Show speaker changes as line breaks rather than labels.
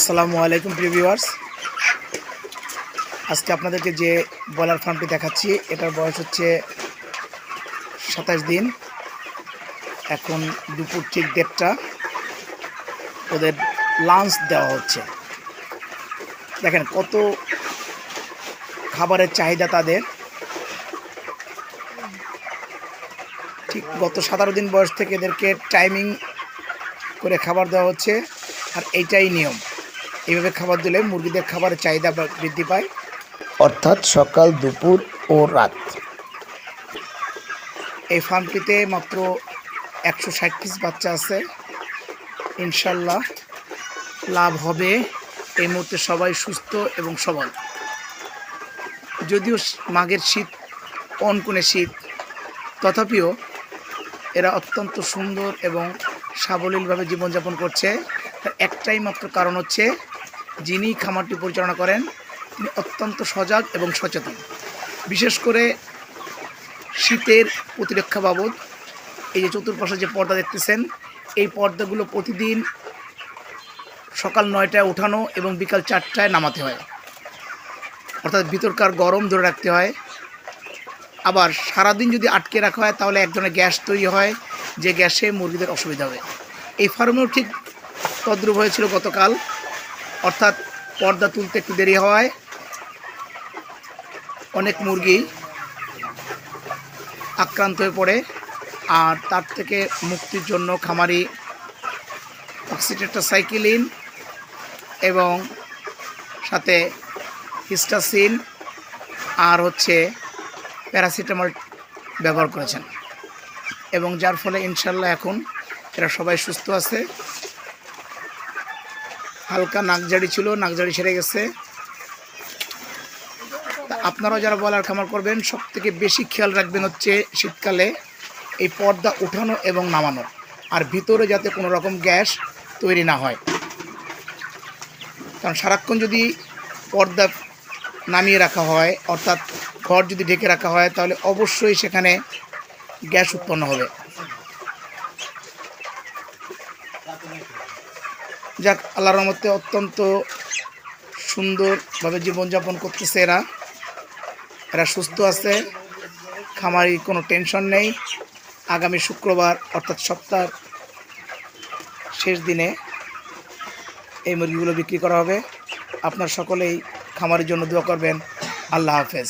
আসসালামু আলাইকুম প্রিয় ভিউয়ার্স, আজকে আপনাদেরকে যে ব্রয়লার ফার্মটি দেখাচ্ছি এটার বয়স হচ্ছে 27 দিন। এখন দুপুর ঠিক 1:30টা। ওদের লাঞ্চ দেওয়া হচ্ছে। দেখেন কত খাবারের চাহিদা তাদের। ঠিক গত 17 দিন বয়স থেকে এদেরকে টাইমিং করে খাবার দেওয়া হচ্ছে, আর এইটাই নিয়ম। এইভাবে খাবার দিলে মুরগিদের খাবারের চাহিদা বৃদ্ধি পায়, অর্থাৎ সকাল, দুপুর ও রাত। এই ফার্মটিতে মাত্র 160 পিস বাচ্চা আছে। ইনশাল্লাহ লাভ হবে। এই মুহূর্তে সবাই সুস্থ এবং সবল। যদিও মাঘের শীত, কনকনে শীত, তথাপিও এরা অত্যন্ত সুন্দর এবং সাবলীলভাবে জীবনযাপন করছে। তার একটাই মাত্র কারণ হচ্ছে, যিনি খামারটি পরিচালনা করেন তিনি অত্যন্ত সজাগ এবং সচেতন। বিশেষ করে শীতের প্রতিরক্ষা বাবদ এই যে চতুর্পাশে যে পর্দা দেখতেছেন, এই পর্দাগুলো প্রতিদিন সকাল 9টায় উঠানো এবং বিকাল 4টায় নামাতে হয়। অর্থাৎ ভিতরকার গরম ধরে রাখতে হয়। আবার সারাদিন যদি আটকে রাখা হয় তাহলে এক ধরনের গ্যাস তৈরি হয়, যে গ্যাসে মুরগিদের অসুবিধা হবে। এই ফার্মেও ঠিক তদ্রূপ হয়েছিল গতকাল। অর্থাৎ পর্দা তুলতে একটু দেরি হওয়ায় অনেক মুরগি আক্রান্ত হয়ে পড়ে, আর তার থেকে মুক্তির জন্য খামারি অক্সিটেট্রাসাইক্লিন এবং সাথে হিস্টাসিন আর প্যারাসিটামল ব্যবহার করেছেন, এবং যার ফলে ইনশাল্লাহ এখন এরা সবাই সুস্থ আছে। হালকা নাকজাড়ি ছিল, নাকজাড়ি সেরে গেছে। আপনারাও যারা ব্রয়লার খামার করবেন সবথেকে বেশি খেয়াল রাখবেন হচ্ছে শীতকালে এই পর্দা উঠানো এবং নামানো, আর ভিতরে যাতে কোনো রকম গ্যাস তৈরি না হয়। কারণ সারাক্ষণ যদি পর্দা নামিয়ে রাখা হয়, অর্থাৎ ঘর যদি ঢেকে রাখা হয়, তাহলে অবশ্যই সেখানে গ্যাস উৎপন্ন হবে। যাক, আল্লাহর রহমতে অত্যন্ত সুন্দরভাবে জীবনযাপন করতেছে এরা সুস্থ আছে। খামারি কোনো টেনশন নেই। আগামী শুক্রবার অর্থাৎ সপ্তাহের শেষ দিনে এই মুরগিগুলো বিক্রি করা হবে। আপনার সকলেই খামারের জন্য দোয়া করবেন। আল্লাহ হাফেজ।